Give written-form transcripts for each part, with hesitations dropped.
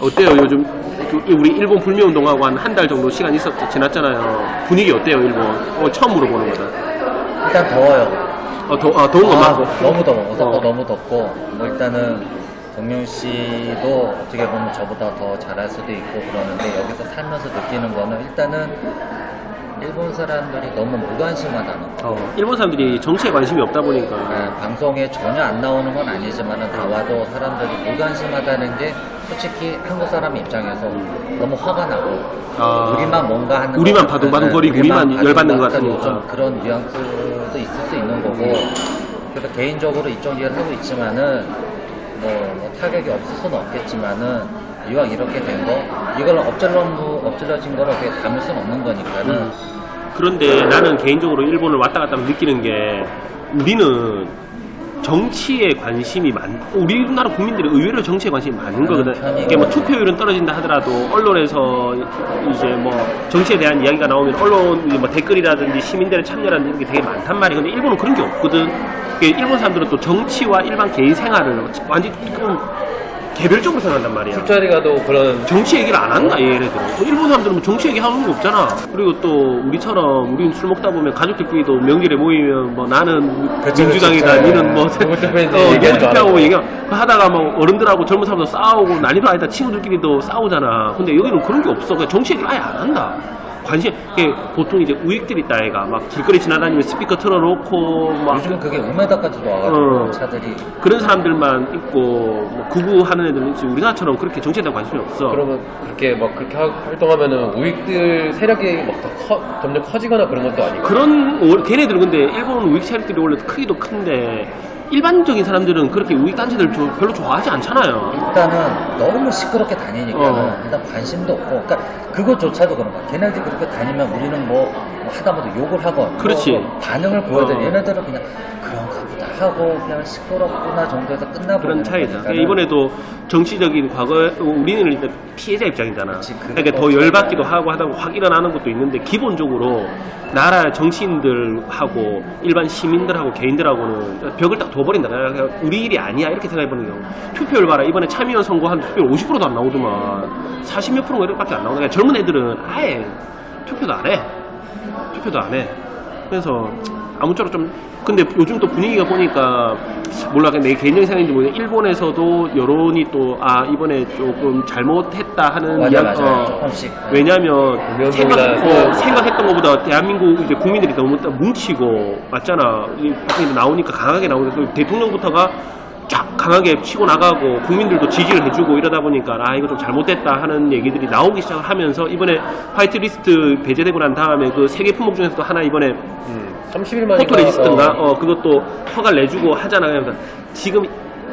어때요? 요즘 우리 일본 불매운동하고 한 달 정도 시간 지났잖아요. 분위기 어때요, 일본? 처음 물어보는 거다. 일단 더워요. 더운 것만? 너무 더워. 오사카 너무 덥고, 뭐 일단은 동영 씨도 어떻게 보면 저보다 더 잘할 수도 있고 그러는데, 여기서 살면서 느끼는 거는 일단은 일본 사람들이 너무 무관심하다는 거. 일본 사람들이 정치에 관심이 없다 보니까. 네, 방송에 전혀 안 나오는 건 아니지만 나와도 사람들이 무관심하다는 게 솔직히 한국 사람 입장에서 너무 화가 나고, 우리만 뭔가 하는, 우리만 바둥바둥거리고 우리만 열받는 것 같으니까 좀 그런 뉘앙스도 있을 수 있는 거고. 그래서 개인적으로 이쪽 일을 하고 있지만은 뭐 타격이 없을 수는 없겠지만은, 이왕 이렇게 된 거, 이걸 엎질러진 거를 어떻게 담을 수는 없는 거니까는. 그런데 나는 개인적으로 일본을 왔다 갔다 하면 느끼는 게, 우리는 정치에 관심이 우리나라 국민들이 의외로 정치에 관심이 많은 거거든. 이게 뭐 투표율은 떨어진다 하더라도 언론에서 이제 뭐 정치에 대한 이야기가 나오면 언론 뭐 댓글이라든지 시민들의 참여라든지 이런 게 되게 많단 말이야. 근데 일본은 그런 게 없거든. 일본 사람들은 또 정치와 일반 개인 생활을 완전히 개별적으로 생각한단 말이야. 술자리 가도 그런 정치 얘기를 안 한다, 얘네들은. 일본 사람들은 뭐 정치 얘기 하는 거 없잖아. 그리고 또 우리는 술 먹다 보면 가족들끼리도 명절에 모이면 뭐 나는 민주당이다, 니는 뭐 누구 투표하고 얘기하고 하다가 뭐 어른들하고 젊은 사람도 싸우고 난리도 아니다, 친구들끼리도 싸우잖아. 근데 여기는 그런 게 없어. 그냥 정치 얘기 아예 안 한다. 보통 이제 우익들이 있다, 애가 막 길거리 지나다니면 스피커 틀어놓고 막 요즘은 그게 5m까지도 와가지고 차들이 그런 사람들만 있고 뭐 구구하는 애들은 있지. 우리나라처럼 그렇게 정치에 대한 관심이 없어. 그러면 그렇게 활동하면은 우익들 세력이 막 더 점점 커지거나 그런 것도 아니고. 걔네들은 근데 일본 우익 세력들이 원래 크기도 큰데 일반적인 사람들은 그렇게 우익 단체들 별로 좋아하지 않잖아요. 일단은 너무 시끄럽게 다니니까 일단 관심도 없고, 그러니까 그것조차도 그런 거야. 걔네들이 그렇게 다니면 우리는 뭐 하다못해 욕을 하고, 그렇지. 뭐 반응을 보여야 돼. 얘네들은 그냥 그런가 보다 하고 그냥 시끄럽구나 정도에서 끝나버리는 그런 차이다. 이번에도 정치적인 과거, 우리는 일단 피해자 입장이잖아. 그러니까 더 열받기도 하고 하다가 확 일어나는 것도 있는데, 기본적으로 나라 정치인들하고 일반 시민들하고 개인들하고는 벽을 딱 둬버린다. 우리 일이 아니야, 이렇게 생각해보는 경우. 투표율 봐라. 이번에 참의원 선거한 투표율 50%도 안 나오더만 40몇 프로가 이렇게밖에 안 나오네. 젊은 애들은 아예 투표도 안 해. 그래서 아무쪼록 좀, 근데 요즘 또 분위기가 보니까 몰라, 내 개인적인 생각인지 모르겠는데 일본에서도 여론이 또 이번에 조금 잘못했다 하는 이야기. 조금씩. 왜냐면 생각했던 것보다 대한민국 이제 국민들이 너무 뭉치고, 맞잖아. 이 밖에 나오니까 강하게 나오니까 대통령부터가 쫙 강하게 치고 나가고 국민들도 지지를 해주고 이러다 보니까 이거 좀 잘못됐다 하는 얘기들이 나오기 시작을 하면서, 이번에 화이트리스트 배제되고 난 다음에 그 세계 품목 중에서도 하나 이번에 30일 만에 포토레지스트인가 그것도 허가를 내주고 하잖아. 그러니까 지금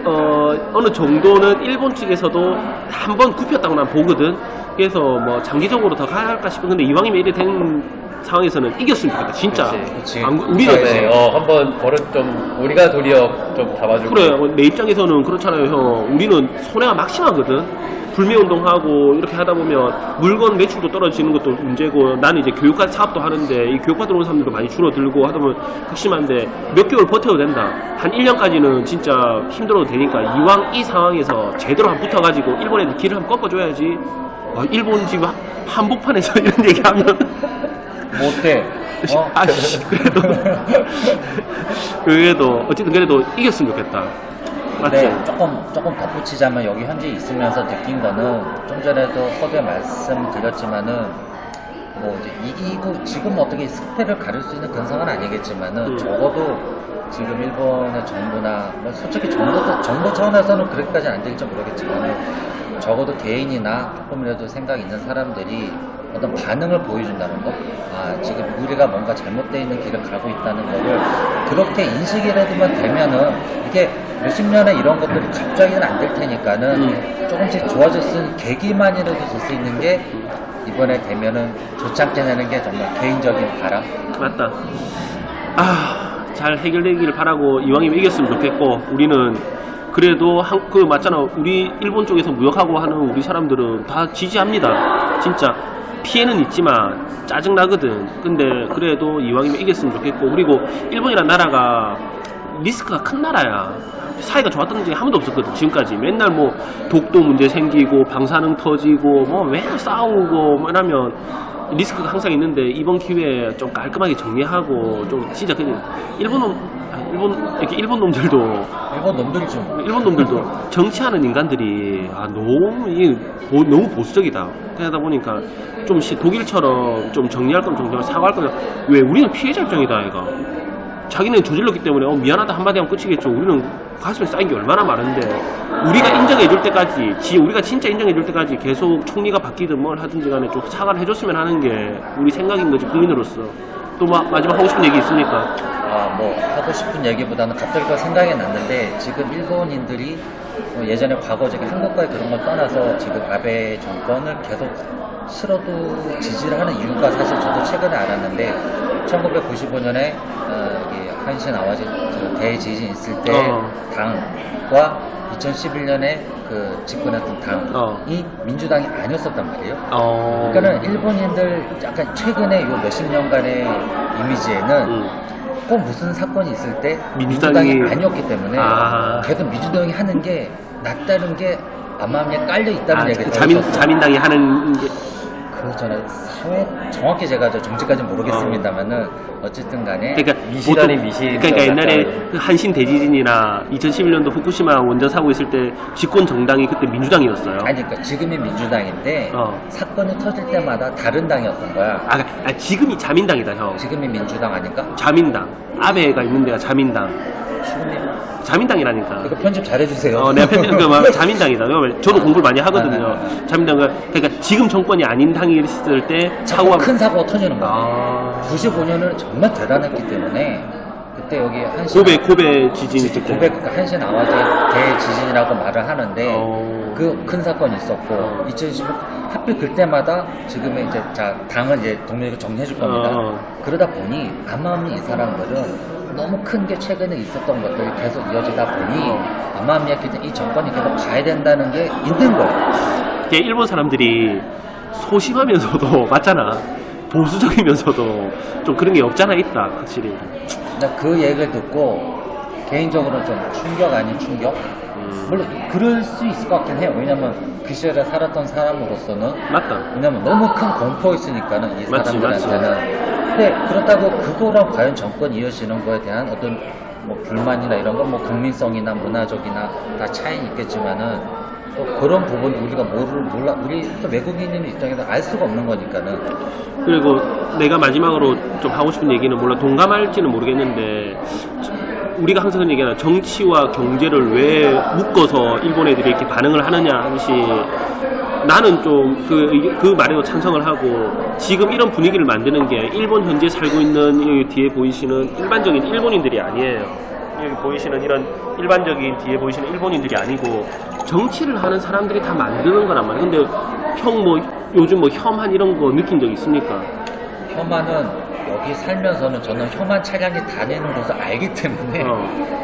어느 정도는 일본 측에서도 한번 굽혔다고 난 보거든. 그래서 뭐 장기적으로 더 갈까 싶은 건데, 이왕이면 이래 된 상황에서는 이겼으면 좋겠다, 진짜. 그치. 우리는 한번 버릇 좀 우리가 도리어 좀 잡아주고. 그래, 내 입장에서는 그렇잖아요, 형. 우리는 손해가 막심하거든. 불매운동하고 이렇게 하다 보면 물건 매출도 떨어지는 것도 문제고, 나는 이제 교육과 사업도 하는데 이 교육받으러 오는 사람들도 많이 줄어들고 하다 보면 극심한데, 몇 개월 버텨도 된다. 한 1년까지는 진짜 힘들어도 되니까 이왕 이 상황에서 제대로 한번 붙어가지고 일본 애들 길을 한번 꺾어줘야지. 일본 지금 한복판에서 이런 얘기하면 뭐 어때? 그래도 어쨌든 그래도 이겼으면 좋겠다. 맞지? 네, 조금 덧붙이자면, 여기 현재 있으면서 느낀 거는, 좀 전에도 서두에 말씀드렸지만은, 뭐 이제 이기고 지금 어떻게 승패를 가릴 수 있는 그런 상황은 아니겠지만은, 적어도 지금 일본의 정부나, 뭐 솔직히 정부 차원에서는 그렇게까지 안 될지 모르겠지만, 적어도 개인이나 조금이라도 생각 있는 사람들이 어떤 반응을 보여준다는 거, 지금 우리가 뭔가 잘못되어 있는 길을 가고 있다는 거를 그렇게 인식이라도만 되면은, 이게 몇십 년에 이런 것들이 갑자기는 안 될 테니까는 조금씩 좋아질 수 있는 계기만이라도 될 수 있는 게, 이번에 되면은 조창진하는 게 정말 개인적인 바람. 맞다. 잘 해결되기를 바라고, 이왕이면 이겼으면 좋겠고, 우리는 그래도 맞잖아. 우리 일본 쪽에서 무역하고 하는 우리 사람들은 다 지지합니다. 진짜 피해는 있지만 짜증나거든. 근데 그래도 이왕이면 이겼으면 좋겠고, 그리고 일본이란 나라가 리스크가 큰 나라야. 사이가 좋았던 적이 한 번도 없었거든. 지금까지 맨날 뭐 독도 문제 생기고 방사능 터지고 뭐 맨날 싸우고 뭐 이러면 리스크가 항상 있는데 이번 기회에 좀 깔끔하게 정리하고 좀 진짜 그냥 일본 놈들도 일본 놈들도 정치하는 인간들이 너무 보수적이다. 그러다 보니까 좀 독일처럼 좀 정리할 건 정리하고 사과할 건 왜 우리는 피해자 입장이다 아이가. 자기는 저질렀기 때문에 미안하다 한마디 하면 끝이겠죠. 우리는 가슴에 쌓인 게 얼마나 많은데 우리가 인정해줄 때까지 우리가 진짜 인정해줄 때까지 계속 총리가 바뀌든 뭘 하든지 간에 좀 사과를 해줬으면 하는 게 우리 생각인 거지 국민으로서. 또 마지막 하고 싶은 얘기 있습니까? 뭐 하고 싶은 얘기보다는 갑자기 또 생각이 났는데 지금 일본인들이 예전에 과거 저기 한국과의 그런 걸 떠나서 지금 아베 정권을 계속 싫어도 지지를 하는 이유가 사실 저도 최근에 알았는데 1995년에 한신 아와지 대지진 있을 때 당과 2011년에 그 집권했던 당이 민주당이 아니었었단 말이에요. 그러니까는 일본인들 약간 최근에 요 몇십 년간의 이미지에는 꼭 무슨 사건이 있을 때 민주당이 아니었기 때문에 계속 민주당이 하는 게 낫다는 게 암암리에 깔려 있다는 얘기를 자민당이 하는 게 전에 사회 정확히 제가 정치까지는 모르겠습니다만은 어쨌든 간에 그러니까 옛날에 그 한신 대지진이나 2011년도 후쿠시마 원전 사고 있을 때 집권 정당이 그때 민주당이었어요. 아니 그러니까 지금이 민주당인데 사건이 터질 때마다 다른 당이었던 거야. 지금이 자민당이다 형. 지금이 민주당 아닐까? 자민당. 아베가 있는 데가 자민당. 지금이 자민당이라니까. 이거 편집 잘해주세요. 내가 자민당이다. 저도 공부를 많이 하거든요. 자민당 그러니까 지금 정권이 아닌 당이 있을 때 큰 사고가 터지는 거야. 95년은 정말 대단했기 때문에 그때 여기 한신 고베 지진 있을 때 한신 아와지 대지진이라고 말을 하는데 그 큰 사건이 있었고 2015 하필 그때마다 지금의 이제 당을 이제 독립을 정리해 줄 겁니다. 그러다 보니 암암리 이 사람들은 너무 큰 게 최근에 있었던 것들이 계속 이어지다 보니 암암리에 이 정권이 계속 가야 된다는 게 있는 거예요. 일본 사람들이 소심하면서도 맞잖아. 보수적이면서도 좀 그런 게 없잖아 있다 확실히. 나 그 얘기를 듣고 개인적으로 좀 충격 아닌 충격? 물론 그럴 수 있을 것 같긴 해요. 왜냐면 그 시절에 살았던 사람으로서는 맞다. 왜냐면 너무 큰 공포였으니까는 이 사람들한테는. 근데 그렇다고 그거랑 과연 정권이 이어지는 거에 대한 어떤 뭐 불만이나 이런 건 뭐 국민성이나 문화적이나 다 차이는 있겠지만은 또 그런 부분 우리가 몰라 우리 또 외국인인 입장에서 알 수가 없는 거니까는. 그리고 내가 마지막으로 좀 하고 싶은 얘기는 물론 동감할지는 모르겠는데 우리가 항상 얘기하는 정치와 경제를 왜 묶어서 일본 애들이 이렇게 반응을 하느냐 하듯이 나는 좀 그 말에도 찬성을 하고 지금 이런 분위기를 만드는 게 일본 현재 살고 있는 여기 뒤에 보이시는 일반적인 일본인들이 아니에요. 여기 보이시는 이런 일반적인 뒤에 보이시는 일본인들이 아니고 정치를 하는 사람들이 다 만드는 거란 말이에요. 근데 형 뭐 요즘 뭐 혐한 이런 거 느낀 적 있습니까? 혐한은 여기 살면서는 저는 혐한 차량이 다니는 곳을 알기 때문에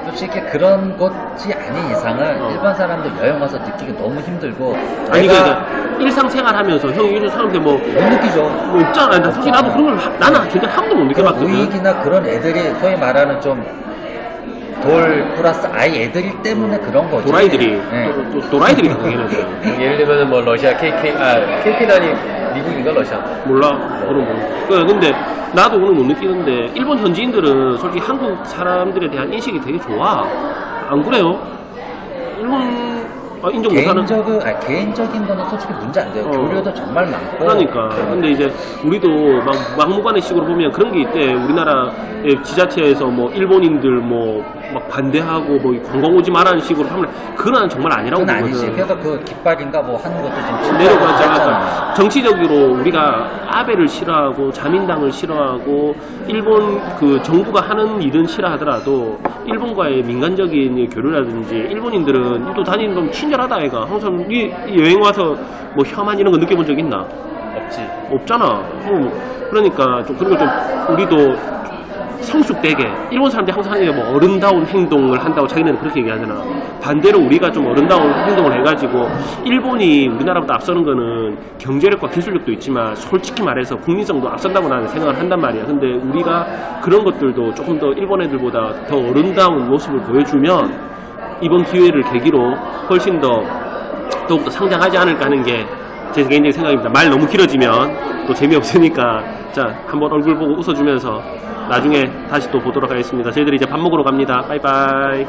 솔직히 그런 것이 아닌 이상은 일반 사람들 여행 와서 느끼기 너무 힘들고. 아니 그러니까 일상생활 하면서 형이 이런 사람들 뭐 못 느끼죠. 뭐 있잖아. 나 솔직히 나도 그런 걸 나는 진짜 한 번도 못 느껴봤거든. 우익이나 그런 애들이 소위 말하는 좀 돌 플러스 아이 애들이 때문에 그런 거죠. 도라이들이 도라이들이 당연히 예를 들면 뭐 러시아 KK난이 미국인가 러시아? 몰라. 그런 거. 근데 나도 오늘 못 느끼는데 일본 현지인들은 솔직히 한국 사람들에 대한 인식이 되게 좋아. 안 그래요? 일본 인정 못하는 개인적인 거는 솔직히 문제 안 돼요. 교류도 정말 많고. 그러니까. 근데 이제 우리도 막무가내 식으로 보면 그런 게 있대. 우리나라의 지자체에서 뭐 일본인들 막 반대하고 뭐 관광 오지 말라는 식으로 하면 그건 정말 아니라고 보거든. 아니지. 그래서 그 깃발인가 뭐 하는 것도 좀 내려가자. 정치적으로 우리가 아베를 싫어하고 자민당을 싫어하고 일본 그 정부가 하는 일은 싫어하더라도 일본과의 민간적인 교류라든지 일본인들은 또 다니는 건 친절하다 애가. 항상 이 여행 와서 뭐 혐한 이런 거 느껴본 적 있나? 없지. 없잖아. 그러니까 좀 그런 거 좀 우리도 성숙되게 일본 사람들이 항상 하는 게 뭐 어른다운 행동을 한다고 자기네는 그렇게 얘기하잖아. 반대로 우리가 좀 어른다운 행동을 해가지고 일본이 우리나라보다 앞서는 거는 경제력과 기술력도 있지만 솔직히 말해서 국민성도 앞선다고 나는 생각을 한단 말이야. 근데 우리가 그런 것들도 조금 더 일본 애들보다 더 어른다운 모습을 보여주면 이번 기회를 계기로 훨씬 더 더욱더 상장하지 않을까 하는 게 제 개인적인 생각입니다. 말 너무 길어지면 또 재미없으니까 자 한번 얼굴 보고 웃어주면서 나중에 다시 또 보도록 하겠습니다. 저희들이 이제 밥 먹으러 갑니다. 바이바이.